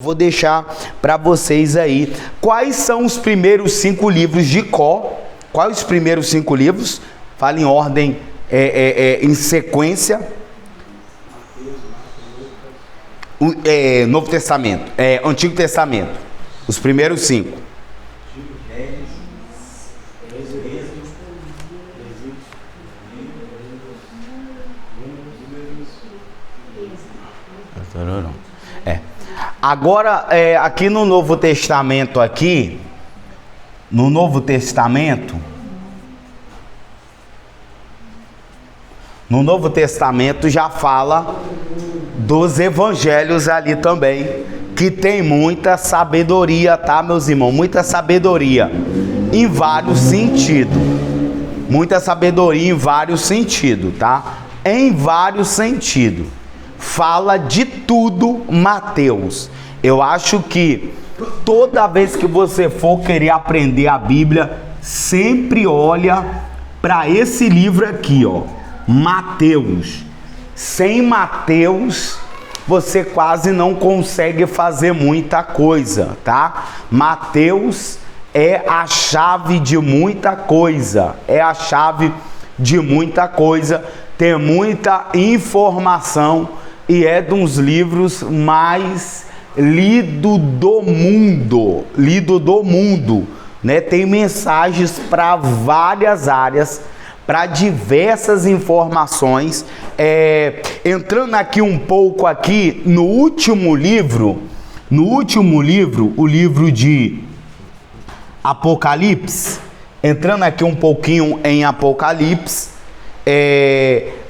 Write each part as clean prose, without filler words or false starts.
Vou deixar para vocês aí quais são os primeiros 5 livros de Có. Quais os primeiros 5 livros? Fala em ordem, em sequência. Novo Testamento, Antigo Testamento. Os primeiros 5. Agora, aqui no Novo Testamento, no Novo Testamento já fala dos evangelhos ali também, que tem muita sabedoria, tá, meus irmãos? Muita sabedoria em vários sentidos. Muita sabedoria em vários sentidos, tá? Em vários sentidos. Fala de tudo Mateus. Eu acho que toda vez que você for querer aprender a Bíblia, sempre olha para esse livro aqui, ó, Mateus. Sem Mateus, você quase não consegue fazer muita coisa, tá? Mateus é a chave de muita coisa, tem muita informação e é de uns livros mais lido do mundo, né? Tem mensagens para várias áreas, para diversas informações. Entrando aqui um pouco aqui no último livro, o livro de Apocalipse, entrando aqui um pouquinho em Apocalipse,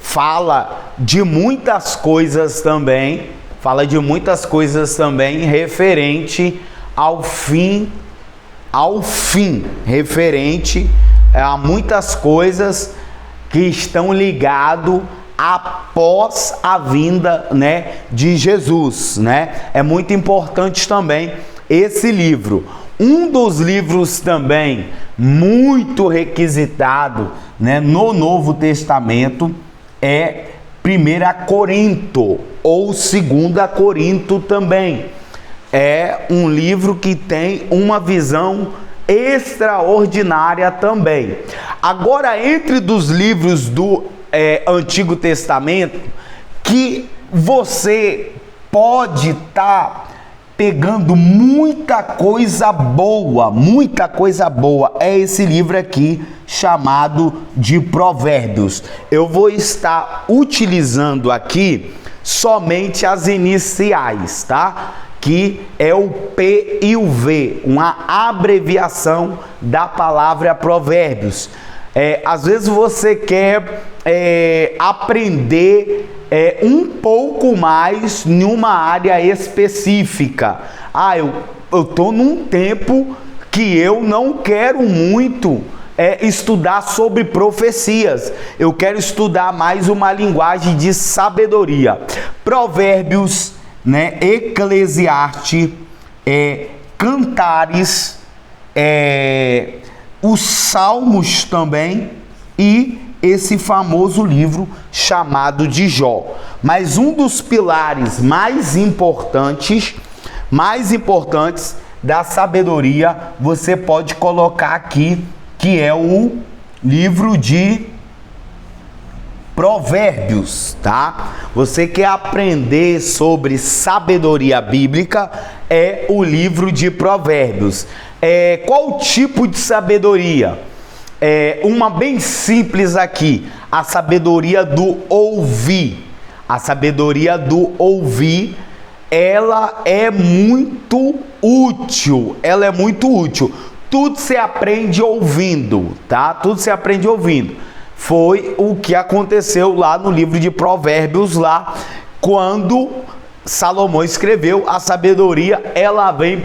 fala de muitas coisas também, referente ao fim, referente a muitas coisas que estão ligadas após a vinda, né, de Jesus, né? É muito importante também esse livro. Um dos livros também muito requisitado, né, no Novo Testamento é 1 Corinto ou 2 Corinto também. É um livro que tem uma visão extraordinária também. Agora, entre dos livros do Antigo Testamento, que você pode estar pegando muita coisa boa, é esse livro aqui, chamado de Provérbios. Eu vou estar utilizando aqui somente as iniciais, tá? Que é o P e o V, uma abreviação da palavra Provérbios. Às vezes você quer aprender um pouco mais em uma área específica. Eu estou num tempo que eu não quero muito estudar sobre profecias. Eu quero estudar mais uma linguagem de sabedoria. Provérbios, né, Eclesiastes, Cantares, os Salmos também e esse famoso livro chamado de Jó. Mas um dos pilares mais importantes da sabedoria você pode colocar aqui, que é o livro de Provérbios, tá? Você quer aprender sobre sabedoria bíblica, é o livro de Provérbios. Qual tipo de sabedoria? Uma bem simples aqui, a sabedoria do ouvir. A sabedoria do ouvir, ela é muito útil, Tudo se aprende ouvindo, tá? Tudo se aprende ouvindo. Foi o que aconteceu lá no livro de Provérbios, lá quando Salomão escreveu, a sabedoria, ela vem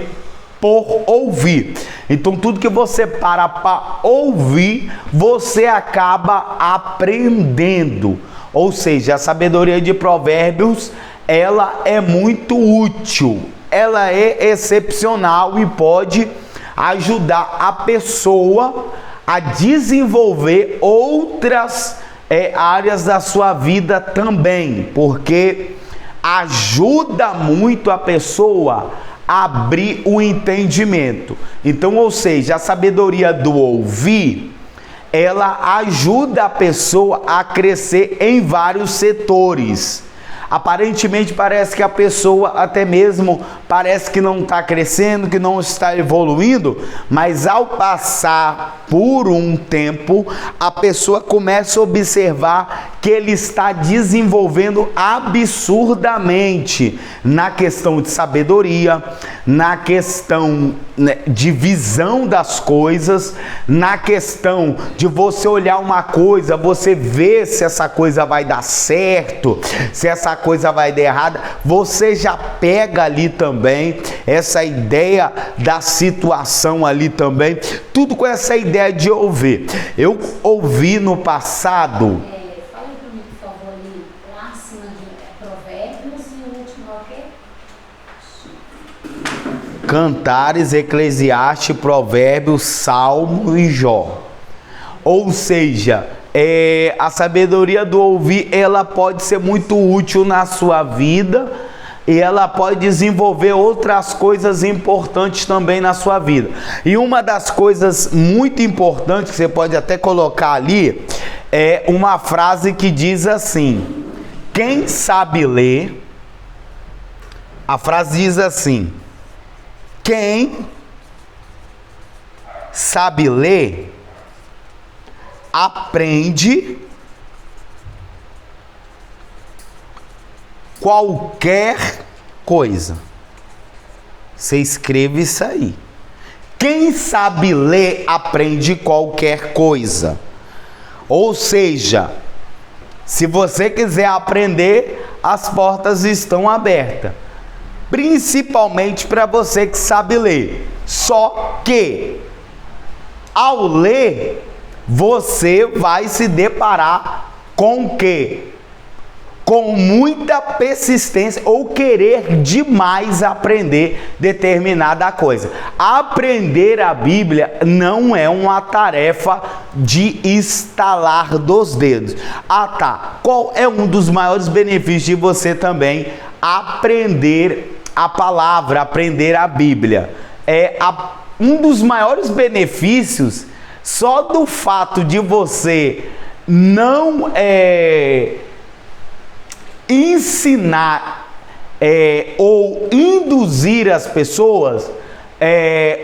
por ouvir. Então tudo que você para ouvir, você acaba aprendendo. Ou seja, a sabedoria de Provérbios, ela é muito útil, ela é excepcional e pode ajudar a pessoa a desenvolver outras áreas da sua vida também, porque ajuda muito a pessoa abrir o entendimento. Então, ou seja, a sabedoria do ouvir, ela ajuda a pessoa a crescer em vários setores. Aparentemente parece que a pessoa até mesmo parece que não está crescendo, que não está evoluindo, mas ao passar por um tempo, a pessoa começa a observar que ele está desenvolvendo absurdamente na questão de sabedoria, na questão, né, de visão das coisas, na questão de você olhar uma coisa, você ver se essa coisa vai dar certo, se essa coisa vai dar errada, você já pega ali também essa ideia da situação ali também, tudo com essa ideia de ouvir. Eu ouvi no passado... Fala para mim, por favor, ali, lá acima de Provérbios e o último é o quê? Cantares, Eclesiastes, Provérbios, Salmo e Jó. Ou seja, a sabedoria do ouvir, ela pode ser muito útil na sua vida e ela pode desenvolver outras coisas importantes também na sua vida. E uma das coisas muito importantes que você pode até colocar ali é uma frase que diz assim: quem sabe ler, a frase diz assim: quem sabe ler aprende qualquer coisa. Você escreve isso aí. Quem sabe ler aprende qualquer coisa. Ou seja, se você quiser aprender, as portas estão abertas. Principalmente para você que sabe ler. Só que, ao ler, você vai se deparar com o quê? Com muita persistência ou querer demais aprender determinada coisa. Aprender a Bíblia não é uma tarefa de estalar dos dedos. Ah, tá. Qual é um dos maiores benefícios de você também aprender a palavra, aprender a Bíblia? Um dos maiores benefícios, só do fato de você não ensinar ou induzir as pessoas,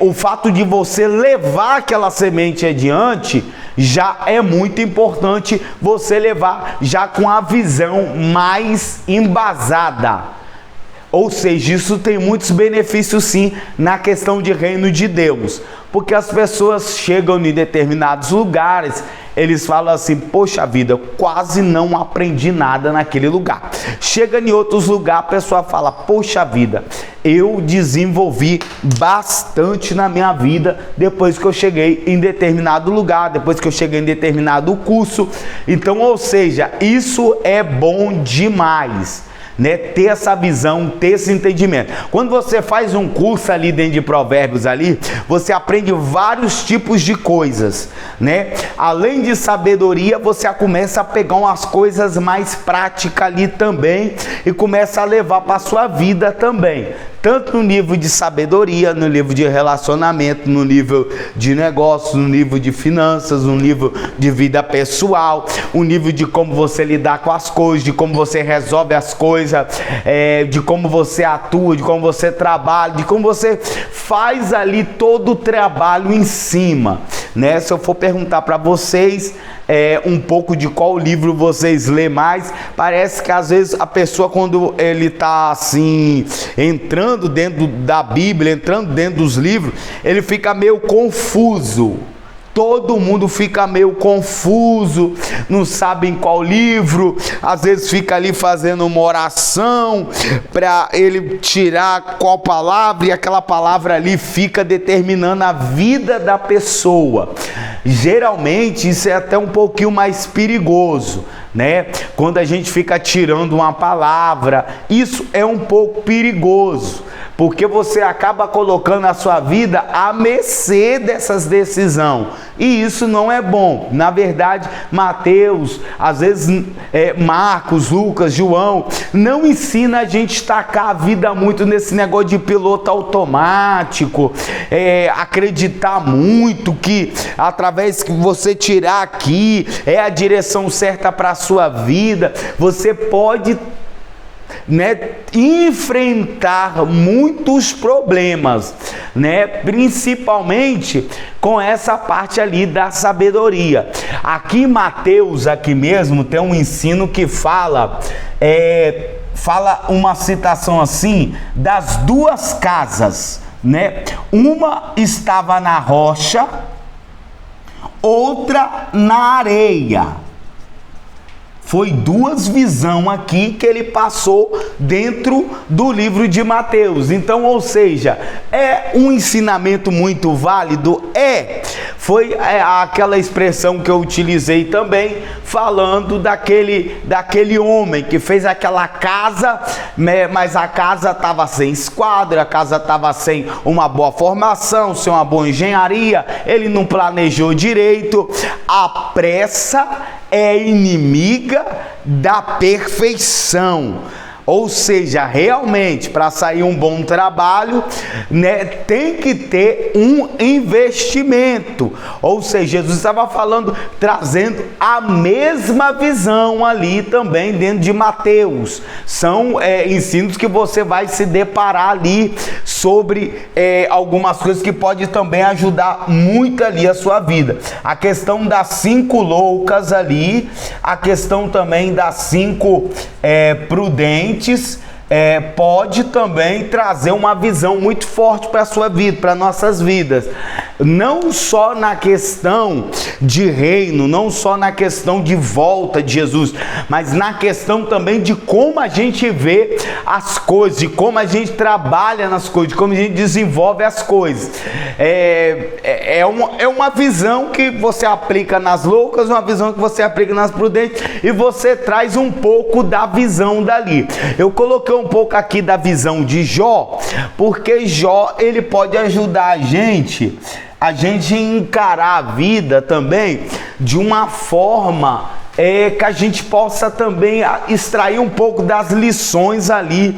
o fato de você levar aquela semente adiante, já é muito importante você levar já com a visão mais embasada. Ou seja, isso tem muitos benefícios sim na questão de reino de Deus, porque as pessoas chegam em determinados lugares, eles falam assim: poxa vida, eu quase não aprendi nada naquele lugar. Chega em outros lugares, a pessoa fala: poxa vida, eu desenvolvi bastante na minha vida depois que eu cheguei em determinado lugar, depois que eu cheguei em determinado curso. Então, ou seja, isso é bom demais, né? Ter essa visão, ter esse entendimento. Quando você faz um curso ali dentro de Provérbios ali, você aprende vários tipos de coisas, né? Além de sabedoria, você começa a pegar umas coisas mais práticas ali também e começa a levar para a sua vida também. Tanto no nível de sabedoria, no nível de relacionamento, no nível de negócios, no nível de finanças, no nível de vida pessoal, o nível de como você lidar com as coisas, de como você resolve as coisas, de como você atua, de como você trabalha, de como você faz ali todo o trabalho em cima, né? Se eu for perguntar para vocês um pouco de qual livro vocês lêem mais, parece que às vezes a pessoa, quando ele está assim, entrando dentro da Bíblia, entrando dentro dos livros, ele fica meio confuso. Todo mundo fica meio confuso, não sabe em qual livro, às vezes fica ali fazendo uma oração para ele tirar qual palavra, e aquela palavra ali fica determinando a vida da pessoa. Geralmente isso é até um pouquinho mais perigoso, né? Quando a gente fica tirando uma palavra, isso é um pouco perigoso. porque você acaba colocando a sua vida à mercê dessas decisões, e isso não é bom. Na verdade, Mateus, às vezes Marcos, Lucas, João, não ensina a gente estacar a vida muito nesse negócio de piloto automático, acreditar muito que através que você tirar aqui é a direção certa para a sua vida. Você pode enfrentar muitos problemas, principalmente com essa parte ali da sabedoria. Aqui em Mateus, aqui mesmo, tem um ensino que fala uma citação assim, das duas casas, uma estava na rocha, outra na areia. Foi duas visões aqui que ele passou dentro do livro de Mateus. Então, ou seja, é um ensinamento muito válido? Foi aquela expressão que eu utilizei também, falando daquele homem que fez aquela casa, mas a casa estava sem esquadro, a casa estava sem uma boa formação, sem uma boa engenharia, ele não planejou direito. A pressa é inimiga da perfeição. Ou seja, realmente, para sair um bom trabalho, tem que ter um investimento. Ou seja, Jesus estava falando, trazendo a mesma visão ali também dentro de Mateus. São ensinos que você vai se deparar ali sobre algumas coisas que pode também ajudar muito ali a sua vida. A questão das 5 loucas ali, a questão também das 5 prudentes, pode também trazer uma visão muito forte para a sua vida, para nossas vidas. Não só na questão de reino, não só na questão de volta de Jesus, mas na questão também de como a gente vê as coisas, de como a gente trabalha nas coisas, de como a gente desenvolve as coisas. É uma visão que você aplica nas loucas, uma visão que você aplica nas prudentes, e você traz um pouco da visão dali. Eu coloquei um pouco aqui da visão de Jó, porque Jó, ele pode ajudar a gente encarar a vida também de uma forma que a gente possa também extrair um pouco das lições ali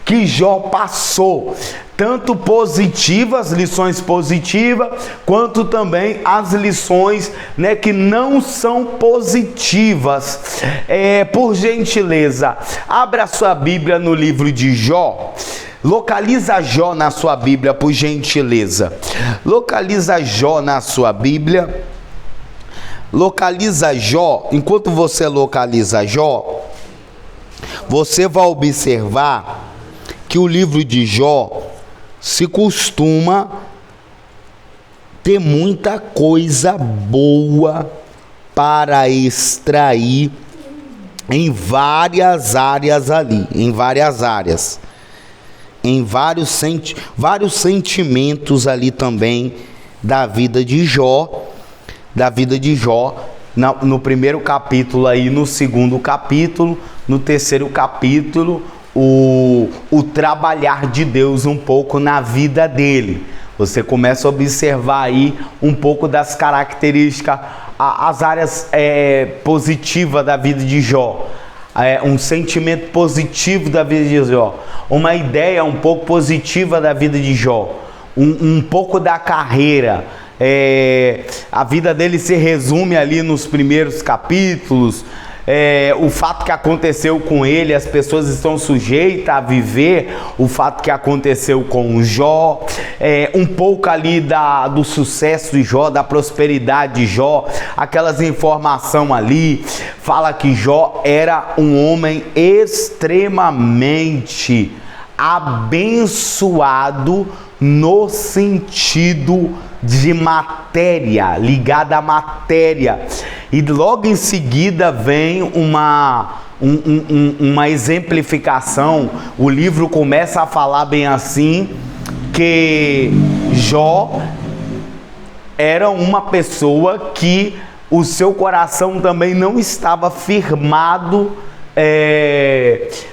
que Jó passou, tanto positivas, lições positivas, quanto também as lições que não são positivas. Por gentileza, abra a sua Bíblia no livro de Jó. Localiza Jó na sua Bíblia, por gentileza. Localiza Jó na sua Bíblia. Localiza Jó. Enquanto você localiza Jó, você vai observar que o livro de Jó se costuma ter muita coisa boa para extrair em várias áreas ali, em várias áreas, em vários sentimentos ali também da vida de Jó, no primeiro capítulo aí, no segundo capítulo, no terceiro capítulo, o trabalhar de Deus um pouco na vida dele. Você começa a observar aí um pouco das características, as áreas positivas da vida de Jó, um sentimento positivo da vida de Jó, uma ideia um pouco positiva da vida de Jó, um pouco da carreira. A vida dele se resume ali nos primeiros capítulos. O fato que aconteceu com ele, as pessoas estão sujeitas a viver o fato que aconteceu com o Jó, um pouco ali do sucesso de Jó, da prosperidade de Jó, aquelas informações ali, fala que Jó era um homem extremamente abençoado no sentido de matéria, ligada à matéria. E logo em seguida vem uma exemplificação. O livro começa a falar bem assim, que Jó era uma pessoa que o seu coração também não estava firmado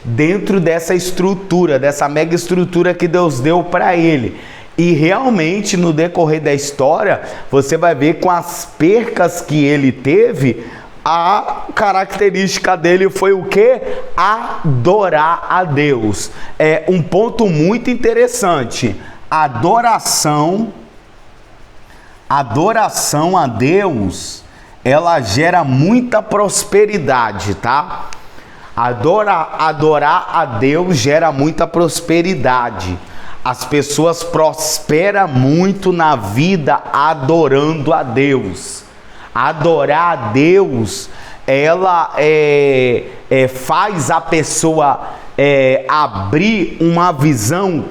dentro dessa estrutura, dessa mega estrutura que Deus deu para ele. E realmente no decorrer da história, você vai ver com as percas que ele teve, a característica dele foi o quê? Adorar a Deus. É um ponto muito interessante. Adoração a Deus, ela gera muita prosperidade, tá? Adorar a Deus gera muita prosperidade. As pessoas prosperam muito na vida adorando a Deus. Adorar a Deus, ela faz a pessoa abrir uma visão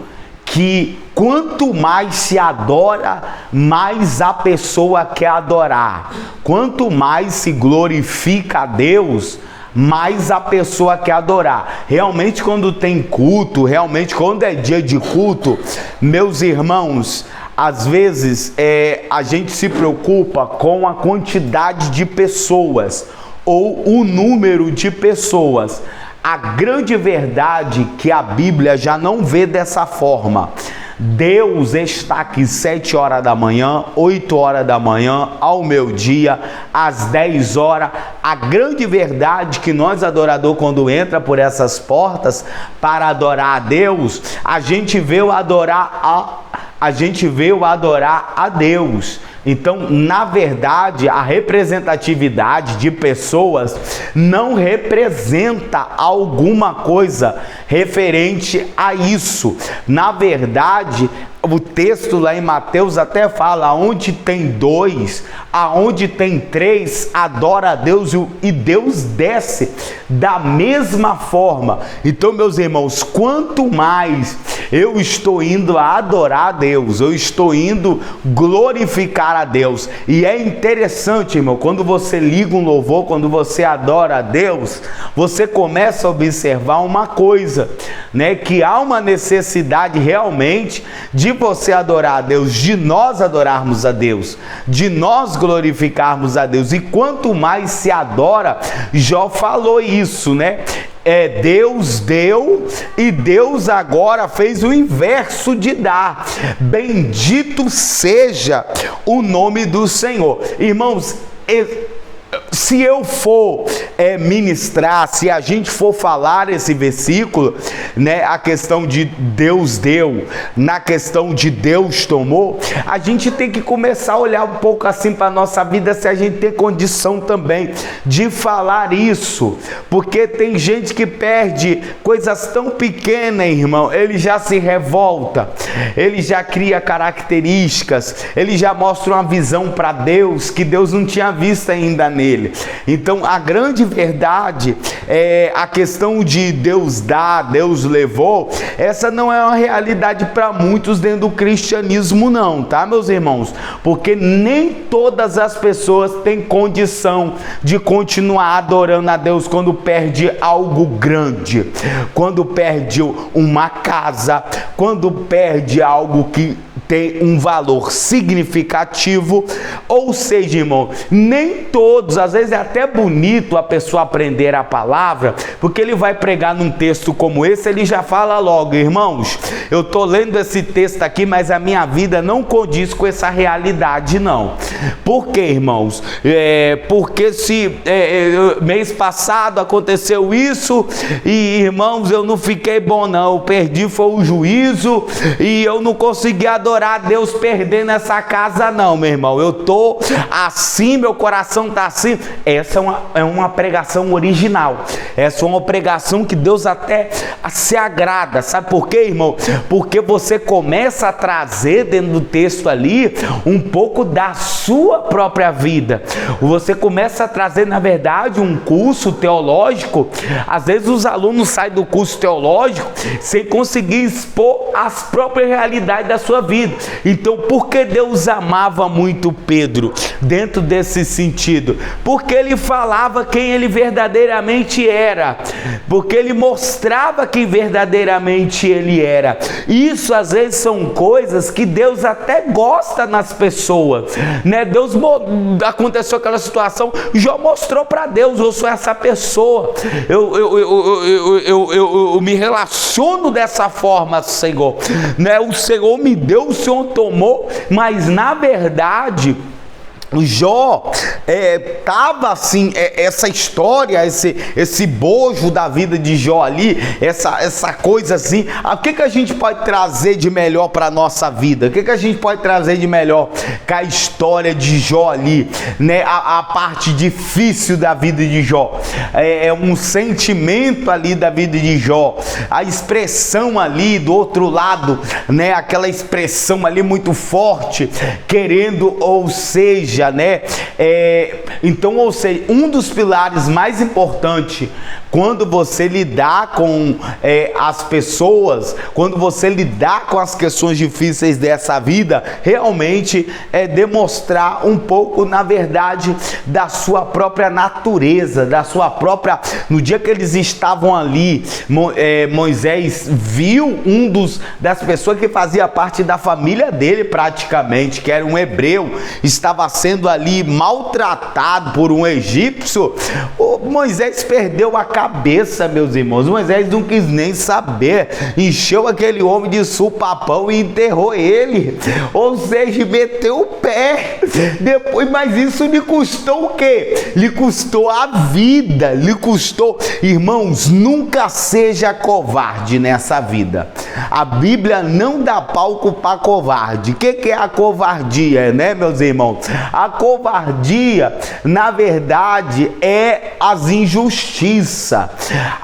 que quanto mais se adora, mais a pessoa quer adorar. Quanto mais se glorifica a Deus, mais a pessoa quer adorar. Realmente quando tem culto, realmente quando é dia de culto, meus irmãos, às vezes a gente se preocupa com a quantidade de pessoas ou o número de pessoas. A grande verdade é que a Bíblia já não vê dessa forma. Deus está aqui 7 horas da manhã, 8 horas da manhã, ao meio-dia, às 10 horas. A grande verdade que nós adoradores, quando entra por essas portas para adorar a Deus, a gente veio adorar a Deus. Então, na verdade, a representatividade de pessoas não representa alguma coisa referente a isso. Na verdade, o texto lá em Mateus até fala: onde tem 2, aonde tem 3, adora a Deus, e Deus desce da mesma forma. Então, meus irmãos, quanto mais eu estou indo a adorar a Deus, eu estou indo glorificar a Deus. E é interessante, irmão, quando você liga um louvor, quando você adora a Deus, você começa a observar uma coisa, né? Que há uma necessidade realmente de você adorar a Deus, de nós adorarmos a Deus, de nós glorificarmos a Deus. E quanto mais se adora, Jó falou isso, né? Deus deu e Deus agora fez o inverso de dar. Bendito seja o nome do Senhor. Irmãos, se eu for ministrar, se a gente for falar esse versículo, né, a questão de Deus deu, na questão de Deus tomou, a gente tem que começar a olhar um pouco assim para a nossa vida, se a gente tem condição também de falar isso, porque tem gente que perde coisas tão pequenas, irmão, ele já se revolta, ele já cria características, ele já mostra uma visão para Deus que Deus não tinha visto ainda nele. Então a grande verdade é a questão de Deus dar, Deus levou. Essa não é uma realidade para muitos dentro do cristianismo não, tá, meus irmãos? Porque nem todas as pessoas têm condição de continuar adorando a Deus quando perde algo grande, quando perde uma casa, quando perde algo que tem um valor significativo. Ou seja, irmão, nem todos, às vezes é até bonito a pessoa aprender a palavra, porque ele vai pregar num texto como esse, ele já fala logo: irmãos, eu estou lendo esse texto aqui, mas a minha vida não condiz com essa realidade não. Por quê, irmãos? Porque se mês passado aconteceu isso e, irmãos, eu não fiquei bom não, eu perdi foi o juízo e eu não consegui adorar a Deus perdendo essa casa não, meu irmão. Eu tô assim, meu coração tá assim. Essa é uma pregação original. Essa é uma pregação que Deus até se agrada. Sabe por quê, irmão? Porque você começa a trazer dentro do texto ali um pouco da sua própria vida. Você começa a trazer, na verdade, um curso teológico. Às vezes os alunos saem do curso teológico sem conseguir expor as próprias realidades da sua vida. também. Então, por que Deus amava muito Pedro? Dentro desse sentido, porque ele falava quem ele verdadeiramente era, porque ele mostrava quem verdadeiramente ele era. Isso às vezes são coisas que Deus até gosta nas pessoas, né? Deus, aconteceu aquela situação, Jó mostrou para Deus: eu sou essa pessoa, eu me relaciono dessa forma, Senhor, né? O Senhor me deu, o Senhor tomou, mas na verdade Jó estava assim, essa história, esse bojo da vida de Jó ali, essa coisa assim. O que a gente pode trazer de melhor para a nossa vida? O que a gente pode trazer de melhor com a história de Jó ali, né? A parte difícil da vida de Jó, um sentimento ali da vida de Jó, a expressão ali do outro lado, né? Aquela expressão ali muito forte, querendo, ou seja, né? Então, ou seja, um dos pilares mais importantes quando você lidar com as pessoas, quando você lidar com as questões difíceis dessa vida, realmente é demonstrar um pouco, na verdade, da sua própria natureza, da sua própria... No dia que eles estavam ali, Moisés viu das pessoas que fazia parte da família dele praticamente, que era um hebreu, estava sendo ali maltratado por um egípcio. Moisés perdeu a cabeça, meus irmãos. Moisés não quis nem saber, encheu aquele homem de sulpapão e enterrou ele, ou seja, meteu o pé depois. Mas isso lhe custou o quê? Lhe custou a vida, lhe custou. Irmãos, nunca seja covarde nessa vida. A Bíblia não dá palco para covarde. O que é a covardia, né, meus irmãos? A covardia, na verdade, é as injustiças.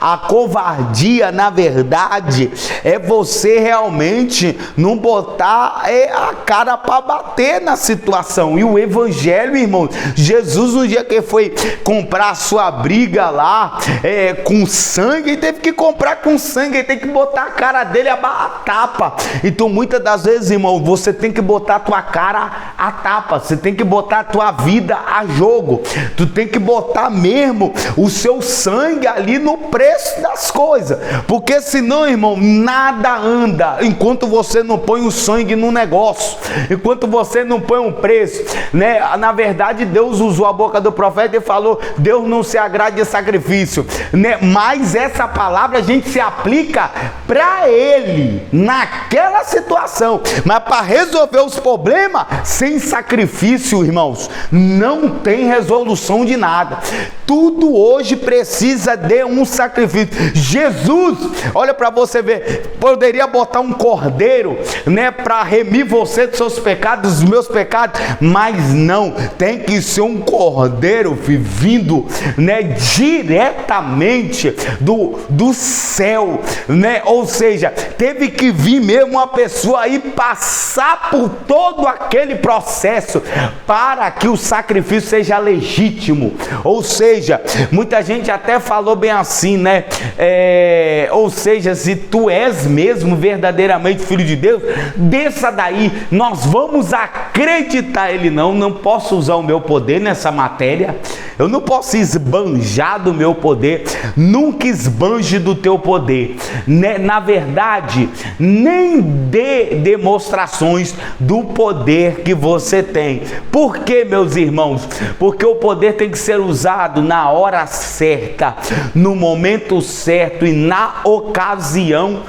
A covardia, na verdade, é você realmente não botar a cara para bater na situação. E o evangelho, irmão, Jesus, no dia que foi comprar a sua briga lá, com sangue, ele teve que comprar com sangue, ele tem que botar a cara dele a tapa. Então, muitas das vezes, irmão, você tem que botar a tua cara a tapa, você tem que botar a tua vida a jogo, tu tem que botar mesmo o seu sangue ali no preço das coisas, porque senão, irmão, nada anda enquanto você não põe o sangue no negócio, enquanto você não põe um preço, né? Na verdade, Deus usou a boca do profeta e falou: Deus não se agrada de sacrifício, né? Mas essa palavra a gente se aplica para ele naquela situação, mas para resolver os problemas sem sacrifício, irmãos, não tem resolução de nada. Tudo hoje precisa de um sacrifício. Jesus, olha para você ver, poderia botar um cordeiro, né, para remir você dos seus pecados, dos meus pecados, mas não, tem que ser um cordeiro vindo, né, diretamente do céu, né? Ou seja, teve que vir mesmo uma pessoa aí passar por todo aquele processo para que o sacrifício seja legítimo. Ou seja, muita gente até falou bem assim, né? Ou seja, se tu és mesmo verdadeiramente filho de Deus, desça daí, nós vamos acreditar. Ele não posso usar o meu poder nessa matéria, eu não posso esbanjar do meu poder, nunca esbanje do teu poder, né? Na verdade, nem dê demonstrações do poder que você tem. Por quê, meus irmãos? Porque o poder tem que ser usado na hora certa, no momento certo e na ocasião